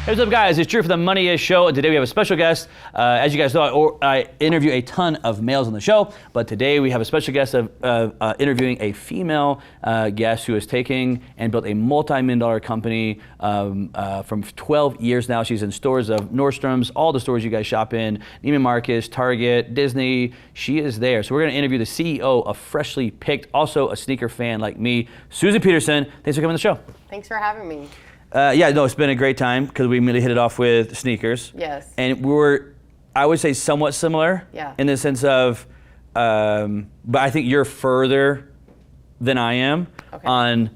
Hey, what's up, guys? It's Drew for the Money Is Show, and today we have a special guest. As you guys know, I interview a ton of males on the show, but today we have a special guest of interviewing a female guest who is taking and built a multi-million-dollar company from 12 years now. She's in stores of Nordstrom's, all the stores you guys shop in, Neiman Marcus, Target, Disney. She is there. So we're going to interview the CEO of Freshly Picked, also a sneaker fan like me, Susan Petersen. Thanks for coming on the show. Thanks for having me. Yeah, no, it's been a great time because we immediately hit it off with sneakers. Yes. And we were, I would say, somewhat similar. Yeah. In the sense of, but I think you're further than I am on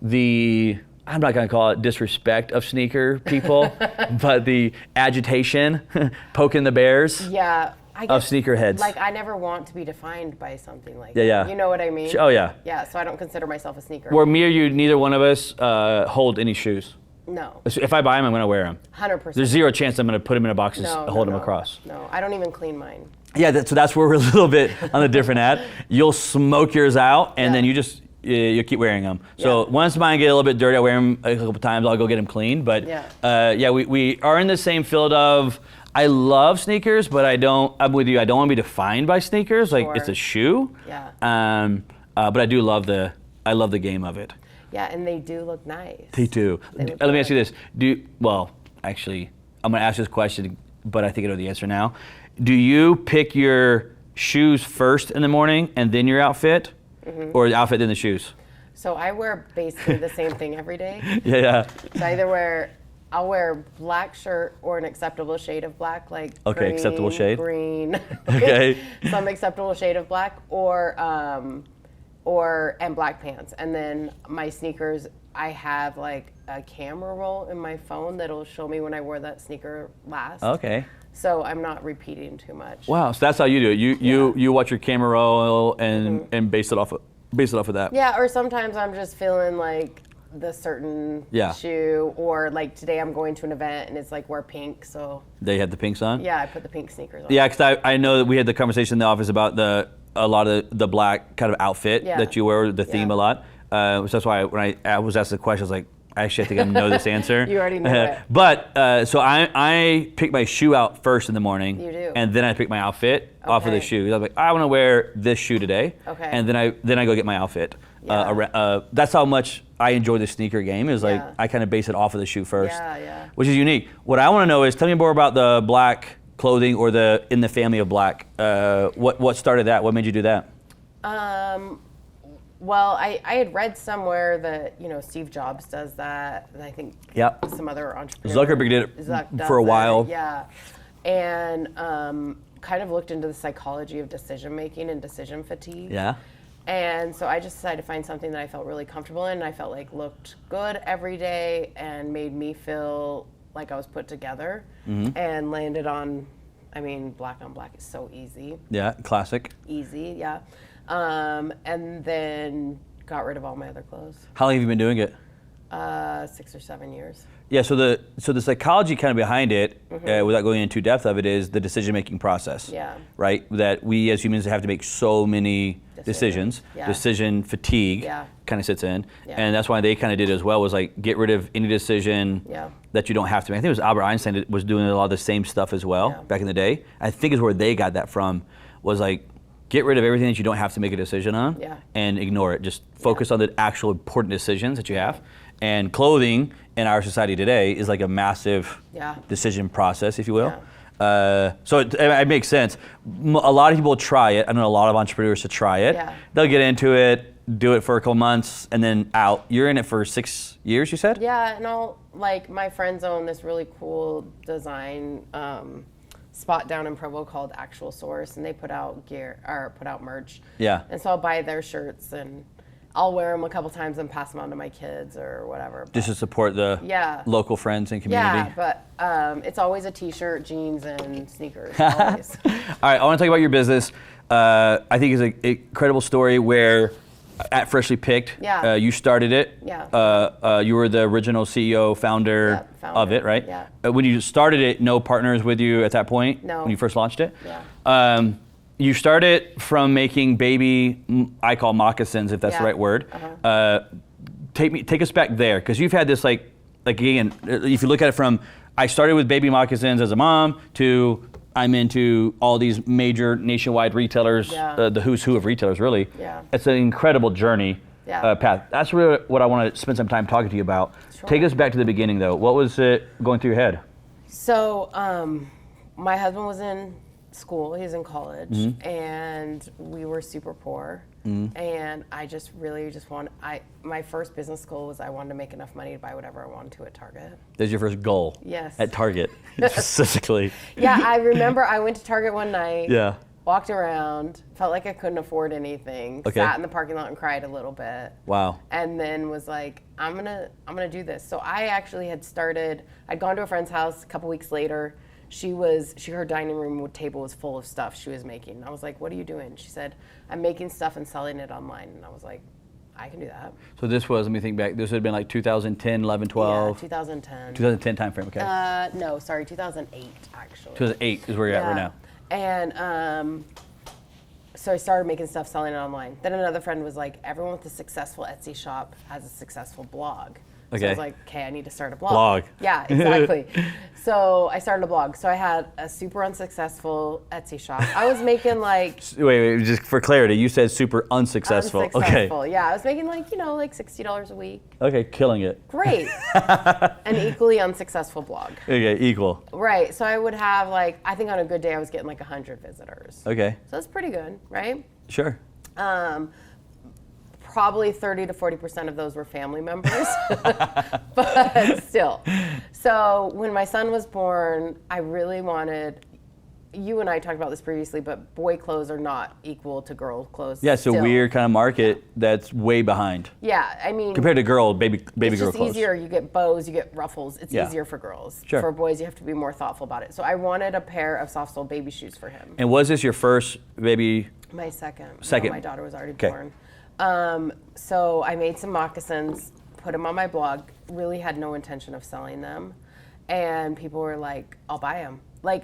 the, I'm not going to call it disrespect of sneaker people, but the agitation, poking the bears. Yeah. I guess, of sneakerheads. Like, I never want to be defined by something like Yeah, that. yeah. You know what I mean? Oh, yeah. Yeah, so I don't consider myself a sneaker. Where me or you, neither one of us hold any shoes. No. If I buy them, I'm going to wear them. 100%. There's zero chance I'm going to put them in a box and hold them across. No, I don't even clean mine. Yeah, so that's where we're a little bit on a different ad. You'll smoke yours out, and then you just you keep wearing them. So once mine get a little bit dirty, I wear them a couple times. I'll go get them cleaned. But we are in the same field of, I love sneakers, but I'm with you. I don't want to be defined by sneakers. Like, it's a shoe. Yeah. But I do love the game of it. Yeah, and they do look nice. They do. Let me ask you this. Actually, I'm going to ask this question, but I think I know the answer now. Do you pick your shoes first in the morning and then your outfit? Mm-hmm. Or the outfit then the shoes? So I wear basically the same thing every day. Yeah. So I'll wear a black shirt or an acceptable shade of black, like green, acceptable shade. Green. Okay. Some acceptable shade of black, and black pants. And then my sneakers, I have like a camera roll in my phone that'll show me when I wore that sneaker last. Okay. So I'm not repeating too much. Wow. So that's how you do it. You watch your camera roll and base it off of that. Yeah. Or sometimes I'm just feeling like the certain shoe, or like today I'm going to an event and it's like wear pink, so they had the pinks on. Yeah, I put the pink sneakers on. Yeah, because I know that we had the conversation in the office about a lot of the black kind of outfit that you wear, the theme a lot. So that's why when I was asked the question, I was like, actually, I think I know this answer. You already know it. But so I pick my shoe out first in the morning. You do. And then I pick my outfit off of the shoe. I'm like, I want to wear this shoe today. Okay. And then I go get my outfit. Yeah. That's how much I enjoy the sneaker game. Is like I kind of base it off of the shoe first. Yeah. Which is unique. What I want to know is, tell me more about the black clothing or in the family of black. What started that? What made you do that? Well, I had read somewhere that Steve Jobs does that, and I think some other entrepreneurs. Zuckerberg did it for a while. Yeah, and kind of looked into the psychology of decision making and decision fatigue. Yeah. And so I just decided to find something that I felt really comfortable in, and I felt like looked good every day and made me feel like I was put together, and landed on, black on black is so easy. Yeah, classic. Easy, yeah. And then got rid of all my other clothes. How long have you been doing it? 6 or 7 years. Yeah, so the psychology kind of behind it, without going into depth of it, is the decision-making process. Yeah. Right? That we as humans have to make so many decisions. Yeah. Decision fatigue kind of sits in. Yeah. And that's why they kind of did it as well, was like get rid of any decision that you don't have to make. I think it was Albert Einstein that was doing a lot of the same stuff as well back in the day. I think is where they got that from, was like, get rid of everything that you don't have to make a decision on and ignore it. Just focus on the actual important decisions that you have. And clothing in our society today is like a massive decision process, if you will. Yeah. So it makes sense. A lot of people try it. I know a lot of entrepreneurs to try it. Yeah. They'll get into it, do it for a couple months, and then out. You're in it for 6 years, you said? Yeah, and my friends own this really cool design spot down in Provo called Actual Source, and they put out merch. Yeah. And so I'll buy their shirts and I'll wear them a couple times and pass them on to my kids or whatever. Just to support the local friends and community. Yeah, but it's always a t-shirt, jeans, and sneakers. Always. All right, I want to talk about your business. I think it's an incredible story where at Freshly Picked, you started it. Yeah. You were the original CEO, founder of it, right? Yeah. When you started it, no partners with you at that point? No. When you first launched it? Yeah. You started from making baby, I call moccasins, if that's the right word. Take us back there, because you've had this like again, if you look at it from, I started with baby moccasins as a mom to I'm into all these major nationwide retailers, the who's who of retailers, really. Yeah. It's an incredible journey path. That's really what I want to spend some time talking to you about. Sure. Take us back to the beginning, though. What was it going through your head? So my husband was in school. He was in college, and we were super poor. And I just really my first business goal was I wanted to make enough money to buy whatever I wanted to at Target. That was your first goal? Yes. At Target, specifically. Yeah, I remember I went to Target one night. Yeah. Walked around, felt like I couldn't afford anything. Okay. Sat in the parking lot and cried a little bit. Wow. And then was like, I'm gonna do this. So I actually I'd gone to a friend's house a couple weeks later. Her dining room table was full of stuff she was making. And I was like, what are you doing? She said, I'm making stuff and selling it online. And I was like, I can do that. So this was, let me think back, this would have been like 2010, 11, 12? Yeah, 2010. 2010 timeframe, okay. No, sorry, 2008 actually. 2008 is where you're at right now. And so I started making stuff, selling it online. Then another friend was like, everyone with a successful Etsy shop has a successful blog. Okay. So I was like, okay, I need to start a blog. Blog. Yeah, exactly. So I started a blog. So I had a super unsuccessful Etsy shop. I was making like... Wait, just for clarity, you said super unsuccessful. Unsuccessful, okay. yeah. I was making like $60 a week. Okay, killing it. Great. An equally unsuccessful blog. Okay, equal. Right, so I would have I think on a good day I was getting like 100 visitors. Okay. So that's pretty good, right? Sure. Probably 30 to 40% of those were family members, but still. So when my son was born, I really wanted, you and I talked about this previously, but boy clothes are not equal to girl clothes. Yeah, it's a weird kind of market that's way behind. Yeah, I mean. Compared to baby girl clothes. It's just easier, you get bows, you get ruffles. It's easier for girls. Sure. For boys, you have to be more thoughtful about it. So I wanted a pair of soft sole baby shoes for him. And was this your first baby? My second. Second. No, my daughter was already born. So I made some moccasins, put them on my blog, really had no intention of selling them. And people were like, I'll buy them. Like,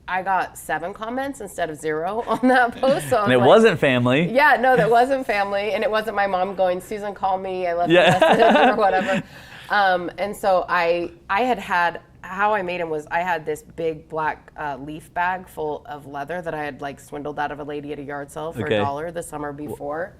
I got 7 comments instead of 0 on that post. So and it wasn't family. Yeah, no, that wasn't family. And it wasn't my mom going, Susan, call me. I left a message or whatever. And so I had how I made them was I had this big black leaf bag full of leather that I had swindled out of a lady at a yard sale for $1 the summer before.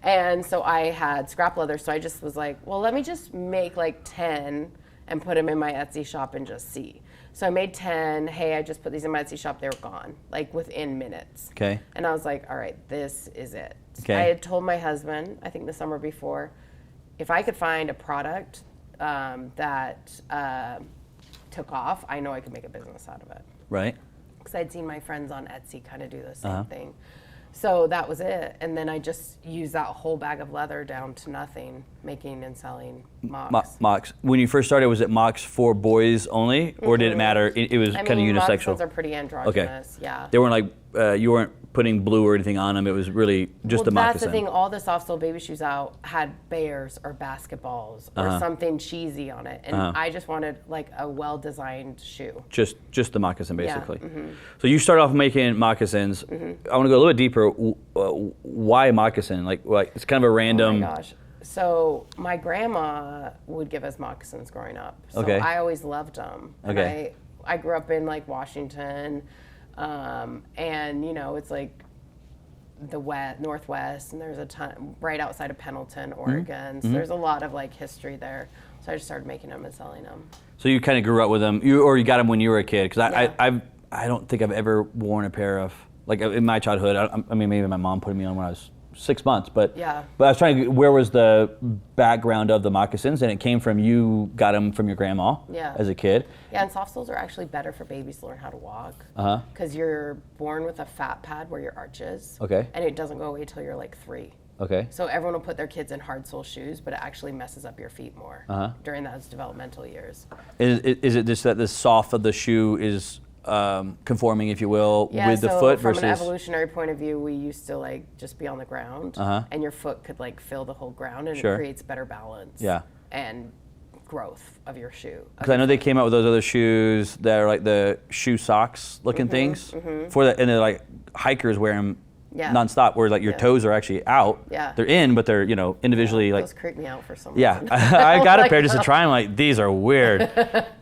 And so I had scrap leather. So I just was like, well, let me just make 10 and put them in my Etsy shop and just see. So I made 10. Hey, I just put these in my Etsy shop. They were gone, within minutes. Okay. And I was like, all right, this is it. Okay. I had told my husband, I think the summer before, if I could find a product that took off, I know I could make a business out of it. Right. Because I'd seen my friends on Etsy kind of do the same thing. So that was it. And then I just used that whole bag of leather down to nothing, making and selling mocks. Mocks. When you first started, was it mocks for boys only, or did it matter? It was kind of unisexual. Moccasins are pretty androgynous, yeah. They weren't you weren't putting blue or anything on them. It was really just the moccasin. That's the thing. All the soft sole baby shoes out had bears or basketballs or something cheesy on it, and I just wanted a well-designed shoe. Just the moccasin, basically. Yeah. Mm-hmm. So you start off making moccasins. Mm-hmm. I want to go a little bit deeper. Why moccasin? It's kind of a random. Oh my gosh. So my grandma would give us moccasins growing up. So I always loved them. And I grew up in Washington. And it's the Northwest, and there's a ton right outside of Pendleton, Oregon. So there's a lot of history there. So I just started making them and selling them. So you kind of grew up with them, or you got them when you were a kid? Because I don't think I've ever worn a pair of in my childhood. I mean, maybe my mom put me on when I was 6 months, but I was trying to. Where was the background of the moccasins? And it came from you got them from your grandma as a kid. Yeah, and soft soles are actually better for babies to learn how to walk. Because you're born with a fat pad where your arch is. Okay. And it doesn't go away till you're 3. Okay. So everyone will put their kids in hard sole shoes, but it actually messes up your feet more during those developmental years. Is it just that the soft of the shoe is conforming, if you will, with the foot versus? From an evolutionary point of view, we used to just be on the ground, and your foot could fill the whole ground, and it creates better balance and growth of your shoe. Because I know they came out with those other shoes that are the shoe socks looking things for that, and they're hikers wear them nonstop, where like your toes are actually out. Yeah. They're in, but they're, individually like. Those creep me out for some Yeah, reason. I got a pair just to try them. Like, these are weird,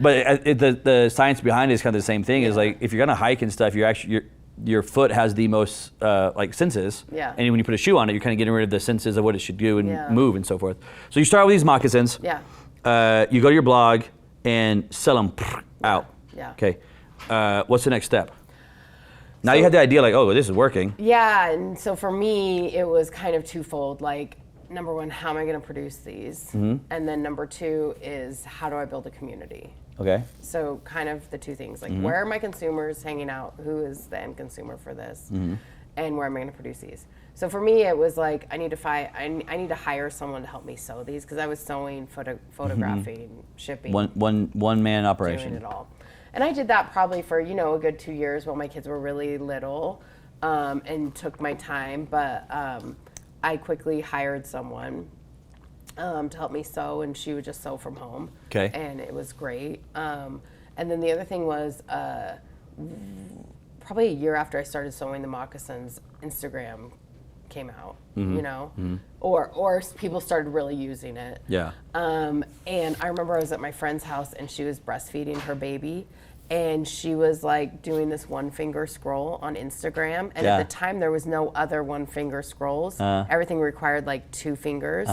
but the science behind it is kind of the same thing. Is like, if you're gonna hike and stuff, your foot has the most like senses. Yeah. And when you put a shoe on it, you're kind of getting rid of the senses of what it should do and move and so forth. So you start with these moccasins. Yeah. You go to your blog and sell them out. Yeah. Okay. What's the next step? Now you had the idea, like, oh, this is working. Yeah, and so for me, it was kind of twofold. Like, number one, how am I going to produce these? Mm-hmm. And then number two is, how do I build a community? Okay. So kind of the two things, like where are my consumers hanging out? Who is the end consumer for this? And where am I going to produce these? So for me, it was like, I need to hire someone to help me sew these, because I was sewing, photographing, shipping. One man operation. Doing it all. And I did that probably for, a good 2 years while my kids were really little, and took my time. But I quickly hired someone to help me sew, and she would just sew from home. Okay. And it was great. And then the other thing was, probably a year after I started sewing the moccasins, Instagram came out, or people started really using it. Yeah. And I remember I was at my friend's house, and she was breastfeeding her baby, and she was like doing this one finger scroll on Instagram. And at the time, there was no other one finger scrolls. Everything required like 2 fingers.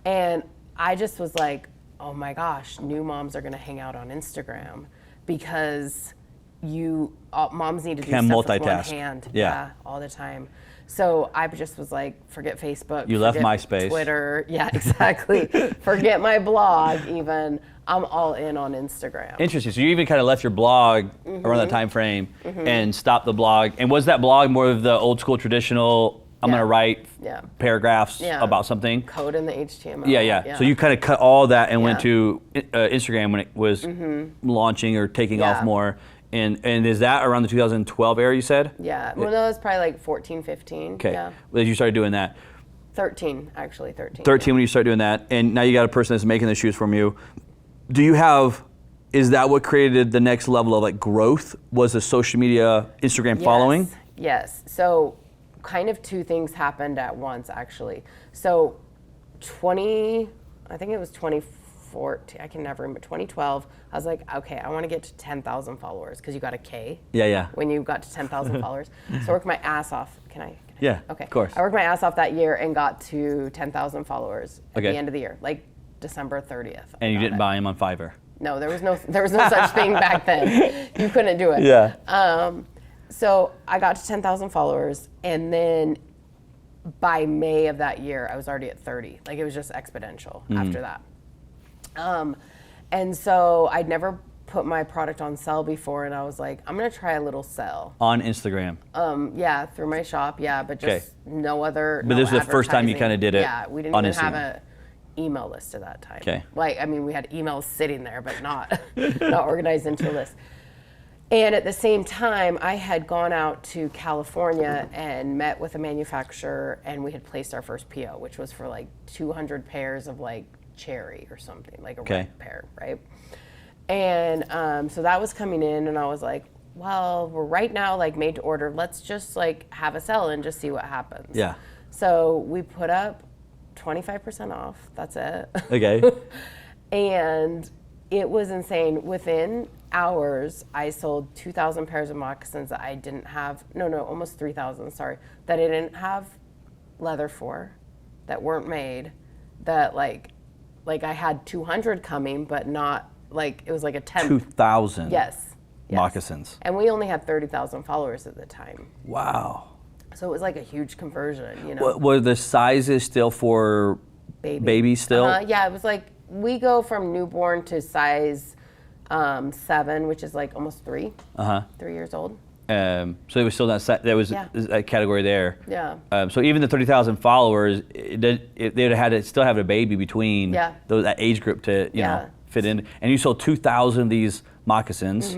And I just was like, oh my gosh, new moms are going to hang out on Instagram, because moms need to do stuff with one hand. Yeah, all the time. So I just was like, forget Facebook. You left MySpace. Twitter. Yeah, exactly. Forget my blog even. I'm all in on Instagram. Interesting. So you even kind of left your blog around that time frame and stopped the blog. And was that blog more of the old school traditional, I'm going to write paragraphs about something? Code in the HTML. Yeah. So you kind of cut all that and went to Instagram when it was launching or taking off more. And is that around the 2012 era, you said? Yeah. Well, no, it was probably like 14, 15. Okay. Yeah. As you started doing that? 13, actually, 13. 13 when you start doing that. And now you got a person that's making the shoes from you. Is that what created the next level of like growth? Was the social media, Instagram following? Yes. So kind of 2 things happened at once, actually. So I think it was 2014, I can never remember, 2012, I was like, okay, I want to get to 10,000 followers, because you got a K. Yeah. When you got to 10,000 followers. So I worked my ass off. Can I? Yeah, okay. Of course. I worked my ass off that year and got to 10,000 followers at the end of the year, like December 30th. And you didn't buy them on Fiverr? No, there was no such thing back then. You couldn't do it. Yeah. So I got to 10,000 followers, and then by May of that year, I was already at 30. Like, it was just exponential after that. And so I'd never put my product on sale before, and I was like, I'm gonna try a little sell. On Instagram? Yeah, through my shop, but just no other. But this was the first time you kind of did it. Yeah, we didn't even have a email list at that time. Okay. Like, I mean, we had emails sitting there, but not organized into a list. And at the same time, I had gone out to California and met with a manufacturer, and we had placed our first PO, which was for like 200 pairs of like cherry or something, like a red pair, right? And so that was coming in, and I was like, well, we're right now like made to order. Let's just like have a sell and just see what happens. Yeah. So we put up 25% off. That's it. Okay. And it was insane. Within hours, I sold 2,000 pairs of moccasins that I didn't have. No, almost 3,000. Sorry, that I didn't have leather for, that weren't made. That like I had 200 coming, but not like it was like a 10. 2,000. Yes. Moccasins. And we only had 30,000 followers at the time. Wow. So it was like a huge conversion, Were the sizes still for babies still? Yeah, it was like, we go from newborn to size 7, which is like almost 3. 3 years old. So it was still there was a category there. Yeah. So even the 30,000 followers, they'd had to still have a baby between that age group to fit in. And you sold 2,000 of these moccasins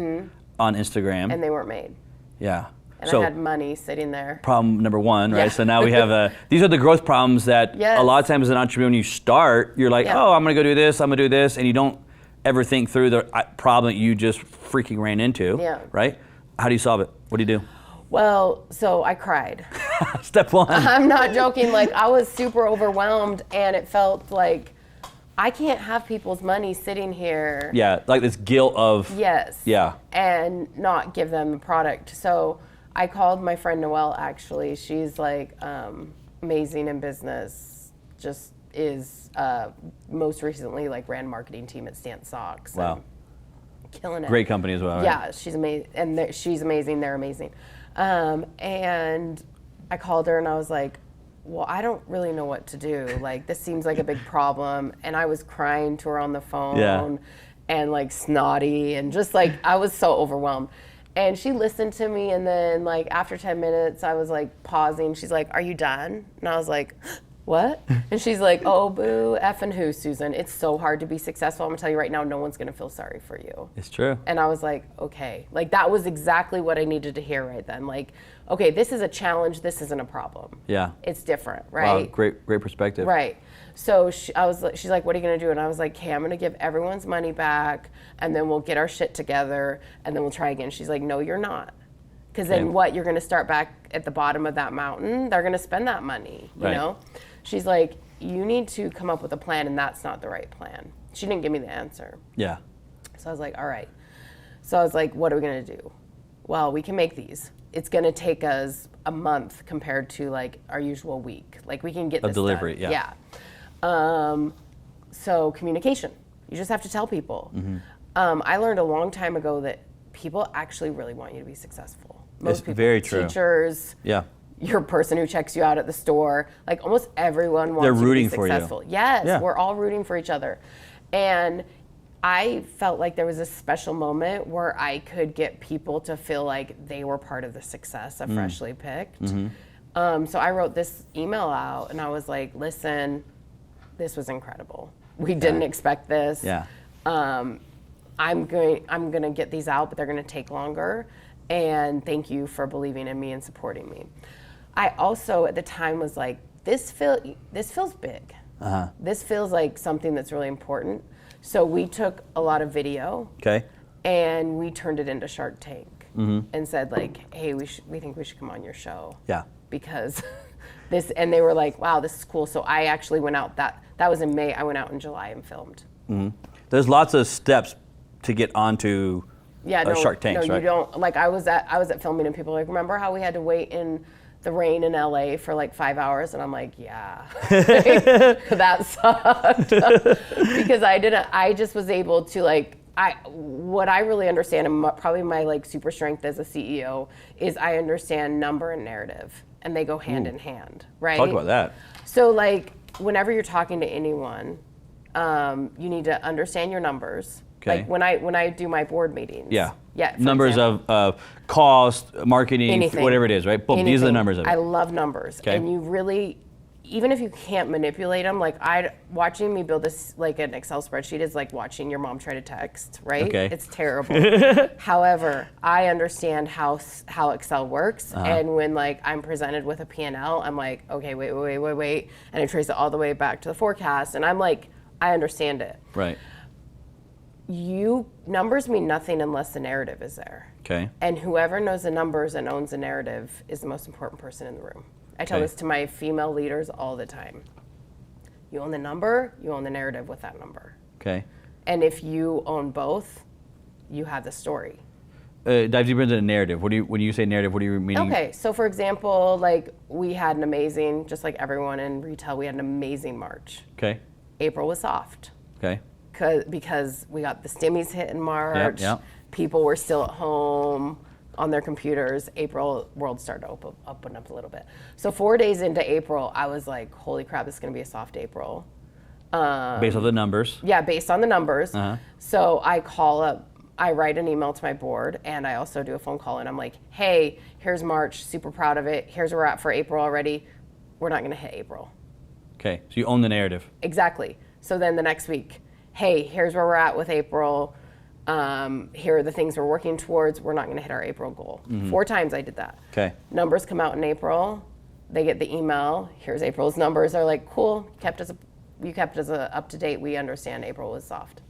on Instagram. And they weren't made. Yeah. And I had money sitting there. Problem number 1, right? Yeah. So now we have these are the growth problems that a lot of times as an entrepreneur, when you start, you're like, oh, I'm going to go do this, I'm going to do this, and you don't ever think through the problem that you just freaking ran into, right? How do you solve it? What do you do? Well, so I cried. Step one. I'm not joking. Like, I was super overwhelmed, and it felt like I can't have people's money sitting here. Yeah, like this guilt of. Yes. Yeah. And not give them the product. So I called my friend Noelle, actually. She's like amazing in business, just is most recently like ran marketing team at Stance Socks. Wow. Killing it. Great company as well, right? Yeah, she's amazing. And she's amazing. They're amazing. And I called her and I was like, well, I don't really know what to do. Like, this seems like a big problem. And I was crying to her on the phone and like snotty and just like, I was so overwhelmed. And she listened to me. And then like after 10 minutes, I was like pausing. She's like, are you done? And I was like, what? And she's like, oh, boo, effing who, Susan? It's so hard to be successful. I'm gonna tell you right now, no one's gonna feel sorry for you. It's true. And I was like, okay. Like, that was exactly what I needed to hear right then. Like, okay, this is a challenge. This isn't a problem. Yeah. It's different, right? Wow, great perspective. Right. So she's like, what are you gonna do? And I was like, hey, I'm gonna give everyone's money back, and then we'll get our shit together, and then we'll try again. She's like, no, you're not. Because then what? You're gonna start back at the bottom of that mountain. They're gonna spend that money, you know? She's like, you need to come up with a plan, and that's not the right plan. She didn't give me the answer. Yeah. So I was like, all right. So I was like, what are we gonna do? Well, we can make these. It's gonna take us a month compared to like our usual week. Like, we can get this delivery, done. yeah. So communication. You just have to tell people. Mm-hmm. I learned a long time ago that people actually really want you to be successful. Most people, very true. Teachers, your person who checks you out at the store, like almost everyone wants you to be successful. Yes, we're all rooting for each other. And I felt like there was a special moment where I could get people to feel like they were part of the success of Freshly Picked. Mm-hmm. So I wrote this email out and I was like, listen, this was incredible. We didn't expect this. Yeah. I'm going to get these out, but they're going to take longer. And thank you for believing in me and supporting me. I also at the time was like, this feels big. Uh-huh. This feels like something that's really important. So we took a lot of video. Okay. And we turned it into Shark Tank and said like, hey, we think we should come on your show. Yeah. Because this, and they were like, wow, this is cool. So I actually went out, that was in May. I went out in July and filmed. Mm-hmm. There's lots of steps to get onto Shark Tanks, right? No, you don't. Like, I was at filming and people were like, remember how we had to wait in the rain in LA for like 5 hours? And I'm like, yeah, that sucked. Because I just was able to like, what I really understand, and probably my like super strength as a CEO, is I understand number and narrative, and they go hand in hand, right? Talk about that. So like, whenever you're talking to anyone, you need to understand your numbers. Okay. Like when I do my board meetings. Yeah. Numbers of cost, marketing, anything. Whatever it is, right? Boom. These are the numbers of it. I love numbers. Okay. And you really, even if you can't manipulate them, like watching me build this, like an Excel spreadsheet is like watching your mom try to text, right? Okay. It's terrible. However, I understand how Excel works. Uh-huh. And when like I'm presented with a P&L, I'm like, okay, wait. And I trace it all the way back to the forecast. And I'm like, I understand it. Right. Numbers mean nothing unless the narrative is there. Okay. And whoever knows the numbers and owns the narrative is the most important person in the room. I tell this to my female leaders all the time. You own the number, you own the narrative with that number. Okay. And if you own both, you have the story. Dive deeper into the narrative. When you say narrative, what do you mean? Okay, so for example, like we had an amazing, just like everyone in retail, we had an amazing March. Okay. April was soft. Okay. Because we got the stimmies hit in March. Yep. People were still at home on their computers. April, world started to open up a little bit. So 4 days into April, I was like, holy crap, this is going to be a soft April. Based on the numbers? Yeah, based on the numbers. Uh-huh. So I write an email to my board, and I also do a phone call, and I'm like, hey, here's March, super proud of it. Here's where we're at for April already. We're not going to hit April. Okay, so you own the narrative. Exactly. So then the next week, hey, here's where we're at with April. Here are the things we're working towards. We're not going to hit our April goal. Mm-hmm. 4 times I did that. Okay. Numbers come out in April. They get the email. Here's April's numbers. They're like, cool, kept us you kept us up to date, we understand April was soft.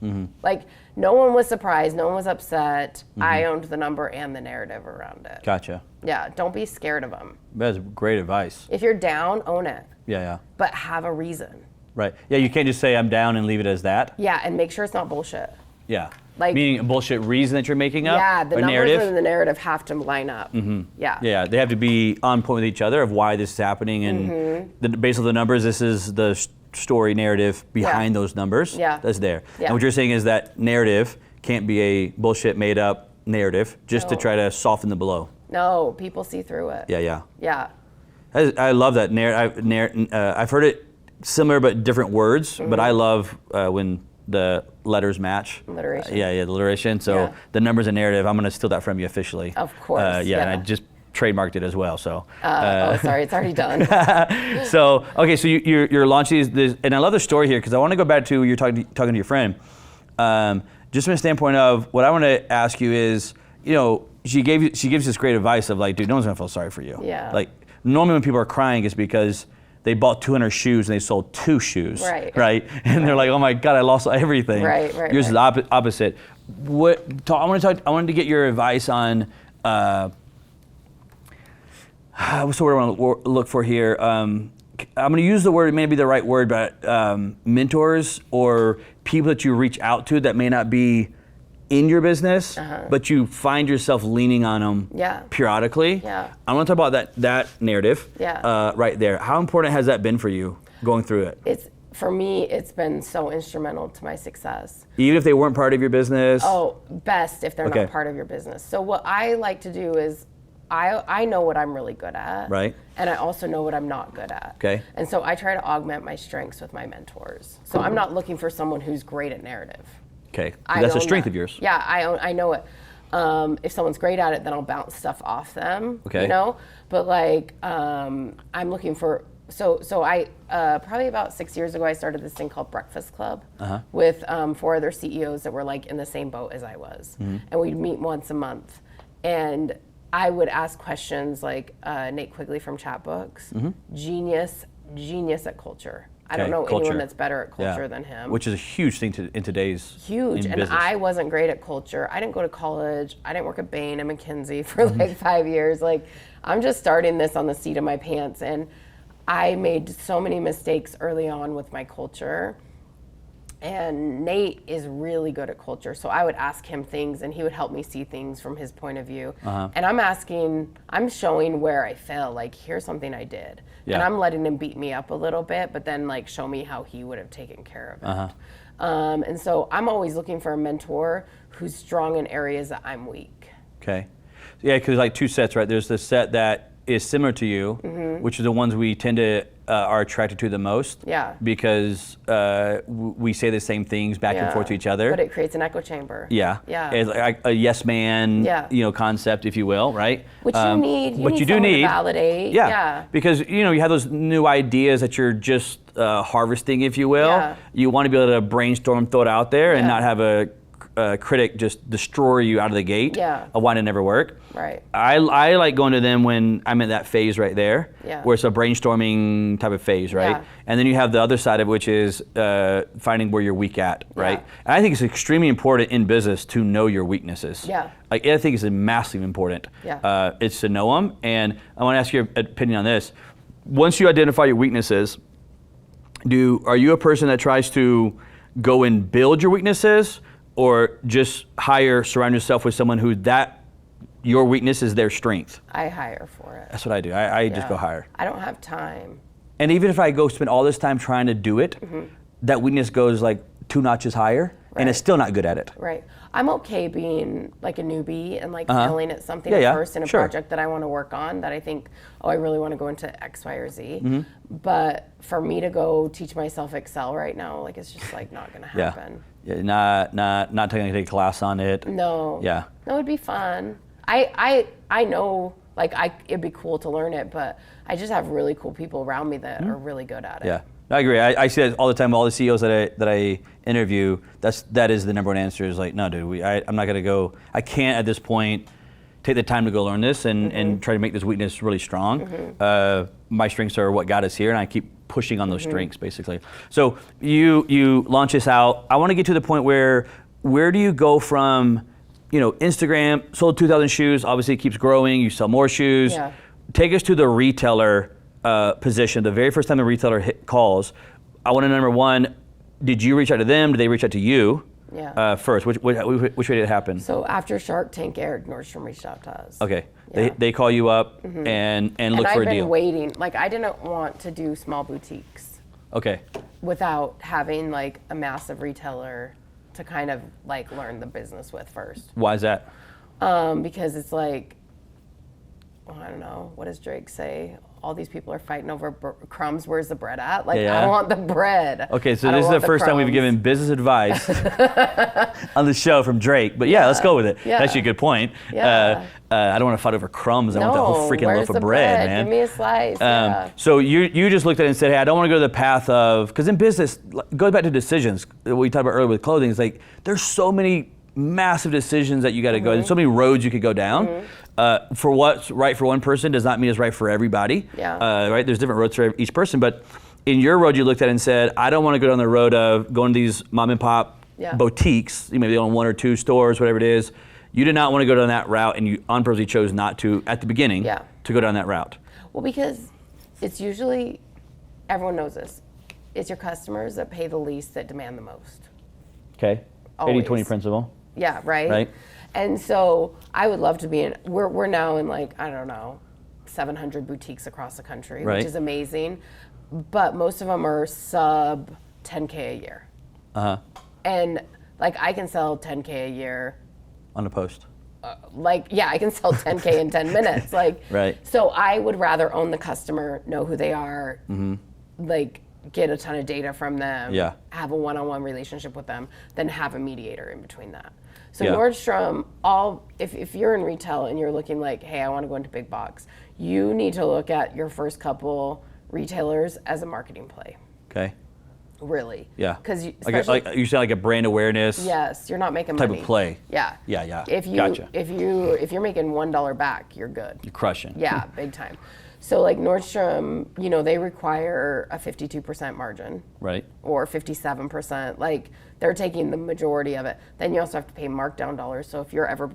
Like, no one was surprised, no one was upset. I owned the number and the narrative around it. Gotcha. Yeah, don't be scared of them. That's great advice. If you're down, own it. Yeah. But have a reason. Right. Yeah, you can't just say I'm down and leave it as that. Yeah, and make sure it's not bullshit. Yeah. Like, meaning a bullshit reason that you're making up? Yeah, the numbers narrative? and the narrative have to line up. Yeah. Yeah, they have to be on point with each other of why this is happening, and based on the numbers, this is the story narrative behind those numbers. Yeah. That's there. Yeah. And what you're saying is that narrative can't be a bullshit made up narrative just to try to soften the blow. No, people see through it. Yeah. Yeah. I love that I've heard it similar but different words, but I love when the letters match. Alliteration. The alliteration. So the numbers and narrative, I'm going to steal that from you officially. Of course. And I just trademarked it as well. So. Sorry, it's already done. So you're launching this, and I love the story here because I want to go back to you're talking to your friend. Just from a standpoint of what I want to ask you is, she gives this great advice of like, dude, no one's gonna feel sorry for you. Yeah. Like normally when people are crying, it's because they bought 200 shoes and they sold 2 shoes. Right. And they're like, oh my God, I lost everything. Right. Yours is the opposite. I wanted to get your advice on. What's the word I want to look for here? I'm going to use the word, it may not be the right word, but mentors or people that you reach out to that may not be in your business, but you find yourself leaning on them periodically. Yeah. I want to talk about that narrative right there. How important has that been for you going through it? For me, it's been so instrumental to my success. Even if they weren't part of your business? Oh, best if they're not part of your business. So what I like to do is I know what I'm really good at. Right. And I also know what I'm not good at. Okay. And so I try to augment my strengths with my mentors. So I'm not looking for someone who's great at narrative. Okay. That's a strength of yours. Yeah, I know it. If someone's great at it, then I'll bounce stuff off them. Okay. But like I'm looking for. So I probably about 6 years ago I started this thing called Breakfast Club with 4 other CEOs that were like in the same boat as I was, and we'd meet once a month, and I would ask questions like Nate Quigley from Chatbooks, genius at culture. I don't know anyone that's better at culture than him. Which is a huge thing in today's huge. And business. I wasn't great at culture. I didn't go to college. I didn't work at Bain and McKinsey for like 5 years. Like I'm just starting this on the seat of my pants, and I made so many mistakes early on with my culture. And Nate is really good at culture. So I would ask him things and he would help me see things from his point of view. And I'm showing where I fell. Like, here's something I did. And I'm letting him beat me up a little bit, but then like show me how he would have taken care of it. And so I'm always looking for a mentor who's strong in areas that I'm weak. Okay. Yeah, because like 2 sets, right? There's the set that is similar to you, which are the ones we tend to are attracted to the most. Yeah. Because we say the same things back and forth to each other. But it creates an echo chamber. Yeah. Yeah. It's like a yes man, concept, if you will, right? Which you need. But you do need to validate. Yeah. Because you have those new ideas that you're just harvesting, if you will. Yeah. You want to be able to brainstorm, throw it out there, and not have a critic just destroy you out of the gate of why it never work. Right. I like going to them when I'm in that phase right there, where it's a brainstorming type of phase, right? Yeah. And then you have the other side of which is finding where you're weak at, right? And I think it's extremely important in business to know your weaknesses. Yeah. Like, I think it's massively important. Yeah. It's to know them, and I want to ask your opinion on this. Once you identify your weaknesses, are you a person that tries to go and build your weaknesses, or just surround yourself with someone your weakness is their strength? I hire for it. That's what I do. I just go hire. I don't have time. And even if I go spend all this time trying to do it, that weakness goes like 2 notches higher, and it's still not good at it. Right. I'm okay being like a newbie and like failing at something first in a project that I want to work on that I think, I really want to go into X, Y, or Z. But for me to go teach myself Excel right now, like it's just like not going to happen. Yeah, not taking a class on it. No. Yeah. No, it'd be fun. I know like it'd be cool to learn it, but I just have really cool people around me that are really good at it. Yeah. I agree. I see that all the time. All the CEOs that I interview, that is the number one answer is like, no, dude, I'm not gonna go. I can't at this point take the time to go learn this and try to make this weakness really strong. My strengths are what got us here, and I keep pushing on those strengths, basically. So you launch this out. I want to get to the point where do you go from, Instagram, sold 2,000 shoes, obviously it keeps growing, you sell more shoes. Yeah. Take us to the retailer position. The very first time the retailer calls, I want to know, number one, did you reach out to them? Did they reach out to you? Yeah. First, which way did it happen? So after Shark Tank aired, Nordstrom reached out to us. Okay. Yeah. They call you up and look for a deal. I've been waiting. Like, I didn't want to do small boutiques. Okay. Without having like a massive retailer to kind of like learn the business with first. Why is that? Because it's like, I don't know, what does Drake say? All these people are fighting over crumbs. Where's the bread at? Like, I want the bread. Okay, so this is the first time we've given business advice on the show from Drake. But let's go with it. Yeah. That's actually a good point. Yeah. I don't want to fight over crumbs. I want the whole freaking loaf of bread, man. Give me a slice. So you just looked at it and said, hey, I don't want to go to the path of, because in business, it goes back to decisions. What we talked about earlier with clothing, is like, there's so many massive decisions that you got to go. There's so many roads you could go down. For what's right for one person does not mean it's right for everybody. Yeah. Right? There's different roads for each person. But in your road, you looked at it and said, I don't want to go down the road of going to these mom and pop boutiques. Maybe they own 1 or 2 stores, whatever it is. You did not want to go down that route, and you on purpose chose not to at the beginning to go down that route. Well, because it's usually, everyone knows this, it's your customers that pay the least that demand the most. Okay. 80-20 principle. Yeah, right? And so I would love to be in, we're now in like, I don't know, 700 boutiques across the country, which is amazing. But most of them are sub 10K a year. And like, I can sell 10K a year. On a post. I can sell 10K in 10 minutes. Like, so I would rather own the customer, know who they are, like, get a ton of data from them, have a one-on-one relationship with them, than have a mediator in between that. So Nordstrom, if you're in retail and you're looking like, hey, I want to go into big box, you need to look at your first couple retailers as a marketing play. Okay. Really. Yeah. Because like you said, like a brand awareness. Yes, you're not making money. Type of play. Yeah. Yeah. If you're making $1 back, you're good. You're crushing. Yeah, big time. So like Nordstrom, they require a 52% margin. Right. Or 57%. Like, they're taking the majority of it. Then you also have to pay markdown dollars. So if you're ever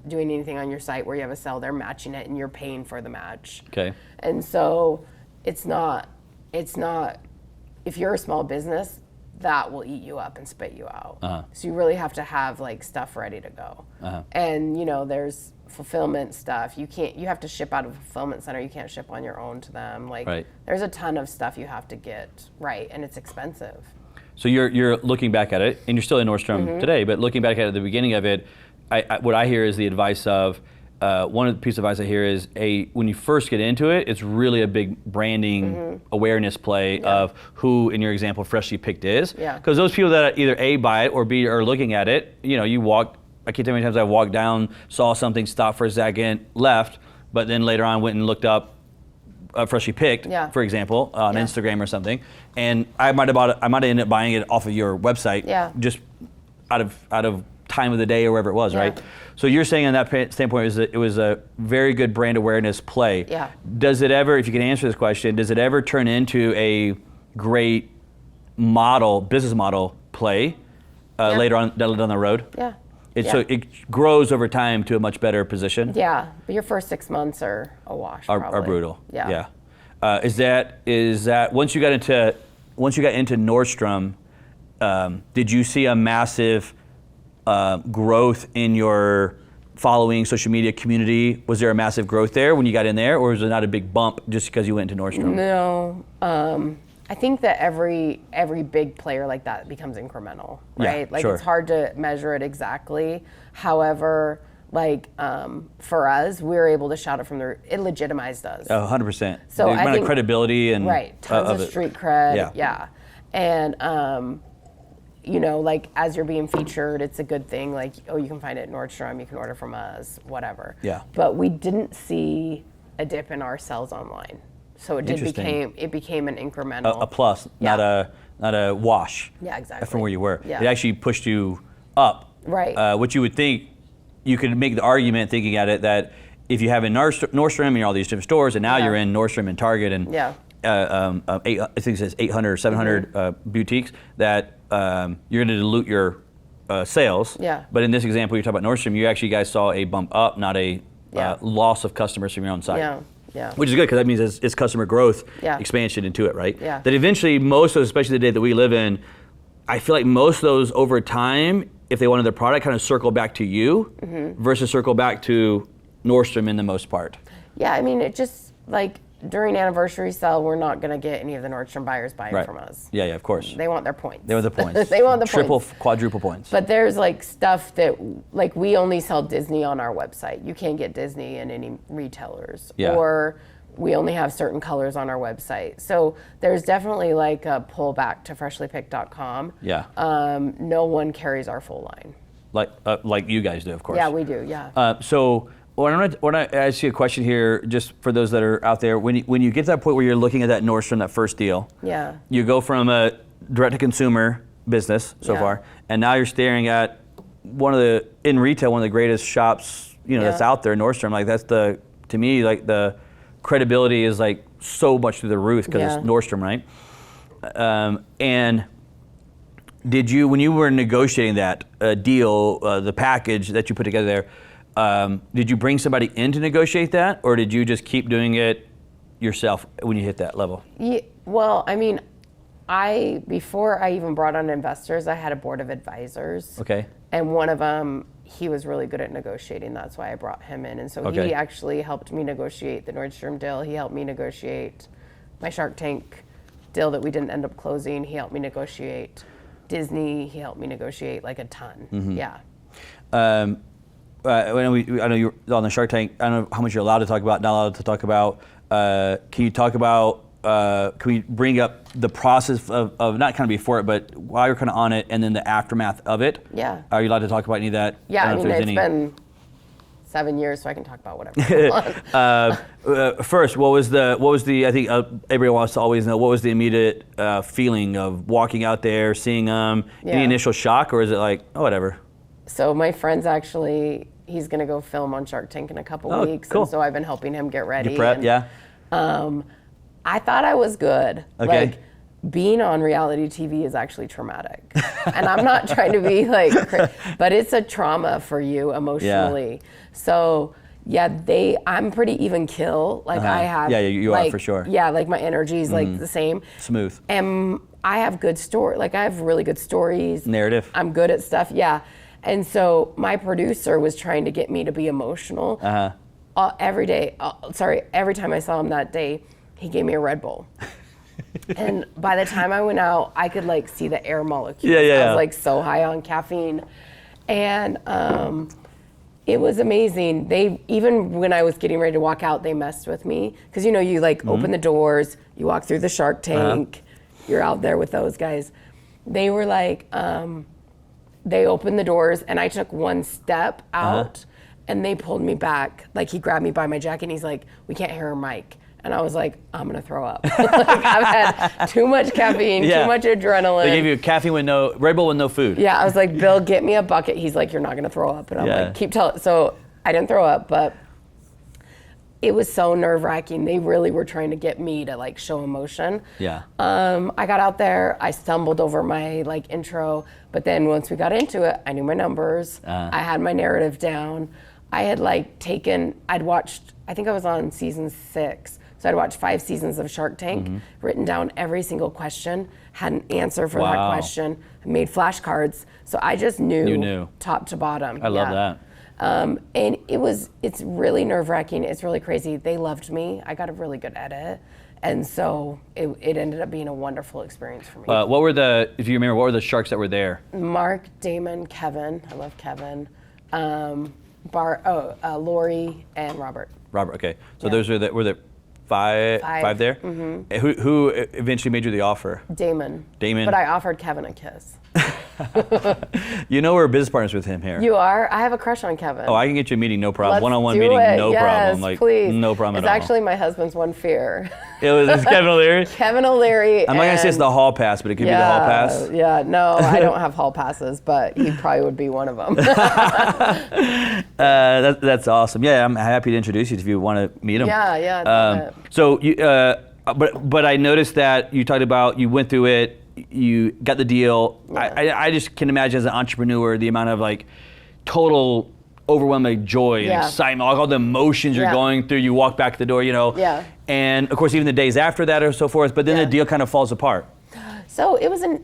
doing anything on your site where you have a sale, they're matching it and you're paying for the match. Okay. And so it's not, if you're a small business, that will eat you up and spit you out. So you really have to have like stuff ready to go. And there's fulfillment stuff. You have to ship out of a fulfillment center. You can't ship on your own to them. Like, there's a ton of stuff you have to get right, and it's expensive. So you're looking back at it, and you're still in Nordstrom today, but looking back at the beginning of it, what I hear is the advice of, one of the pieces of advice I hear is, when you first get into it, it's really a big branding awareness play of who, in your example, Freshly Picked is. Yeah. Because those people that either A, buy it, or B, are looking at it, you walk, I can't tell you how many times I walked down, saw something, stopped for a second, left, but then later on went and looked up Freshly Picked, for example, on Instagram or something, and I might have ended up buying it off of your website, just out of time of the day or wherever it was, right? So you're saying on that standpoint, it was a very good brand awareness play. Yeah. Does it ever, if you can answer this question, does it ever turn into a great business model play later on down the road? Yeah. So it grows over time to a much better position. Yeah, but your first 6 months are a wash. Are brutal. Yeah. Is that once you got into Nordstrom, did you see a massive growth in your following, social media community? Was there a massive growth there when you got in there, or was it not a big bump just because you went into Nordstrom? No. I think that every big player like that becomes incremental, right? It's hard to measure it exactly. However, for us, we were able to shout it from it legitimized us. 100%. So the amount of credibility and tons of street cred. Yeah. And as you're being featured, it's a good thing. Like, you can find it at Nordstrom, you can order from us, whatever. Yeah. But we didn't see a dip in our sales online. So it became an incremental. A plus, not a wash. Yeah, exactly. From where you were. Yeah. It actually pushed you up. Right. Which you would think you could make the argument thinking at it that if you have in Nordstrom and you're all these different stores, and now you're in Nordstrom and Target and I think it says 800 or 700 boutiques, that you're going to dilute your sales. Yeah. But in this example, you're talking about Nordstrom, you actually guys saw a bump up, not a loss of customers from your own site. Yeah. Yeah. Which is good, because that means it's customer growth, expansion into it, right? Yeah. That eventually most of those, especially the day that we live in, I feel like most of those over time, if they wanted their product, kind of circle back to you versus circle back to Nordstrom in the most part. Yeah, I mean, it just, like, during anniversary sale, we're not going to get any of the Nordstrom buyers buying from us. Yeah, of course. They want their points. They want the points. They want the Triple, points. quadruple points. But there's like stuff that, like, we only sell Disney on our website. You can't get Disney in any retailers. Yeah. Or we only have certain colors on our website. So there's definitely like a pullback to freshlypicked.com. Yeah. No one carries our full line. Like you guys do, of course. Yeah, we do, yeah. So when I ask you a question here, just for those that are out there, when you get to that point where you're looking at that Nordstrom, that first deal, you go from a direct-to-consumer business so far, and now you're staring at in retail, one of the greatest shops, that's out there, Nordstrom. Like, that's to me, like, the credibility is like so much through the roof because it's Nordstrom, right? And did you, when you were negotiating that deal, the package that you put together there, did you bring somebody in to negotiate that, or did you just keep doing it yourself when you hit that level? Yeah, well, I mean, before I even brought on investors, I had a board of advisors. Okay. And one of them, he was really good at negotiating. That's why I brought him in. And so he actually helped me negotiate the Nordstrom deal. He helped me negotiate my Shark Tank deal that we didn't end up closing. He helped me negotiate Disney. He helped me negotiate like a ton. Yeah. I know you're on the Shark Tank. I don't know how much you're allowed to talk about, not allowed to talk about. Can you talk about, can we bring up the process of not kind of before it, but while you're kind of on it, and then the aftermath of it? Yeah. Are you allowed to talk about any of that? Yeah, I mean, it's been 7 years, so I can talk about whatever. First, what was the, I think everybody wants to always know, what was the immediate feeling of walking out there, seeing any initial shock, or is it like, oh, whatever? So my friend's actually, he's going to go film on Shark Tank in a couple weeks. Cool. And so I've been helping him get ready. Get prep, yeah. I thought I was good. Okay. Like, being on reality TV is actually traumatic. And I'm not trying to be like, but it's a trauma for you emotionally. Yeah. So I'm pretty even kill. Like I have. Yeah, you are for sure. Yeah, like my energy is like the same. Smooth. And I have good story. Like I have really good stories. Narrative. I'm good at stuff. Yeah. And so my producer was trying to get me to be emotional. Every day. Every time I saw him that day, he gave me a Red Bull. And by the time I went out, I could like see the air molecules. I was like so high on caffeine. And it was amazing. Even when I was getting ready to walk out, they messed with me. Because you like open the doors, you walk through the Shark Tank, you're out there with those guys. They were like, they opened the doors and I took one step out and they pulled me back. Like he grabbed me by my jacket and he's like, we can't hear her mic. And I was like, I'm gonna throw up. Like I've had too much caffeine, too much adrenaline. They gave you caffeine with Red Bull with no food. Yeah, I was like, Bill, get me a bucket. He's like, you're not gonna throw up. And I'm like, keep telling. So I didn't throw up, but it was so nerve wracking. They really were trying to get me to like show emotion. Yeah. I got out there, I stumbled over my like intro, but then once we got into it, I knew my numbers. I had my narrative down. I had I'd watched, I think I was on season 6. So I'd watched 5 seasons of Shark Tank, written down every single question, had an answer for that question, made flashcards. So I just knew top to bottom. I love that. And it's really nerve wracking. It's really crazy. They loved me. I got a really good edit. And so it ended up being a wonderful experience for me. If you remember, what were the sharks that were there? Mark, Damon, Kevin. I love Kevin. Lori, and Robert. Robert, okay. So those were the five there? Mm-hmm. Who eventually made you the offer? Damon. Damon. But I offered Kevin a kiss. You know we're business partners with him here. You are? I have a crush on Kevin. Oh, I can get you a meeting, no problem. Let's One-on-one do meeting, it. no Yes, problem. Like, please. no problem at all. It's actually my husband's one fear. It's Kevin O'Leary? Kevin O'Leary. I'm not going to say it's the hall pass, but it could be the hall pass. Yeah, no, I don't have hall passes, but he probably would be one of them. That's awesome. Yeah, I'm happy to introduce you if you want to meet him. Yeah. So, but I noticed that you talked about, you went through it, you got the deal. Yeah. I just can imagine as an entrepreneur, the amount of like total overwhelming joy and excitement, all the emotions you're going through. You walk back to the door, Yeah. And of course, even the days after that or so forth, but then the deal kind of falls apart. So it wasn't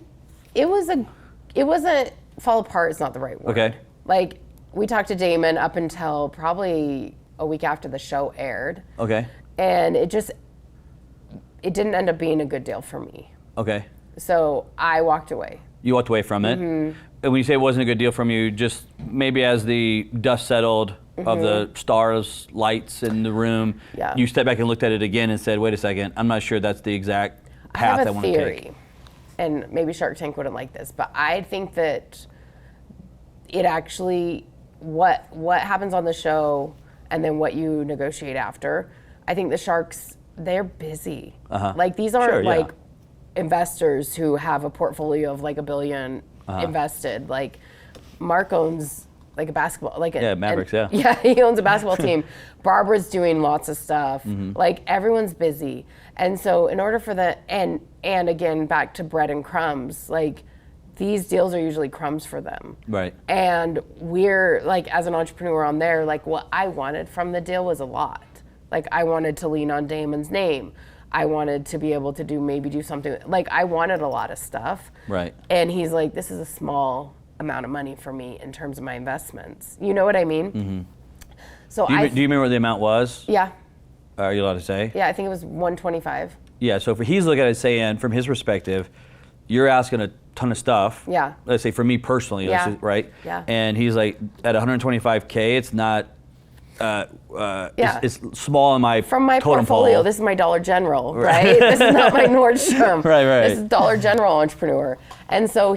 fall apart is not the right word. Okay. Like, we talked to Damon up until probably a week after the show aired. Okay. And it didn't end up being a good deal for me. Okay. So I walked away. You walked away from it. Mm-hmm. And when you say it wasn't a good deal from you, just maybe as the dust settled of the stars, lights in the room, you stepped back and looked at it again and said, wait a second, I'm not sure that's the exact path I want to take. I have a theory, and maybe Shark Tank wouldn't like this, but I think that it actually, what happens on the show and then what you negotiate after, I think the Sharks, they're busy. Like, these aren't investors who have a portfolio of like $1 billion invested. Like, Mark owns like a basketball, like Mavericks. Yeah, he owns a basketball team. Barbara's doing lots of stuff. Like, everyone's busy, and so in order for and again, back to bread and crumbs, like, these deals are usually crumbs for them. Right. And we're like, as an entrepreneur on there, like, what I wanted from the deal was a lot. Like, I wanted to lean on Damon's name. I wanted to be able to do something. Like, I wanted a lot of stuff. Right. And he's like, this is a small amount of money for me in terms of my investments. You know what I mean? Mm-hmm. So do you remember what the amount was? Yeah. Are you allowed to say? Yeah, I think it was 125. Yeah, so he's looking at it saying, from his perspective, you're asking a ton of stuff. Yeah. Let's say for me personally, right? Yeah. And he's like, at 125K, it's not, it's small in my from my totem portfolio. pole. This is my Dollar General, right? This is not my Nordstrom. Right. This is Dollar General entrepreneur. And so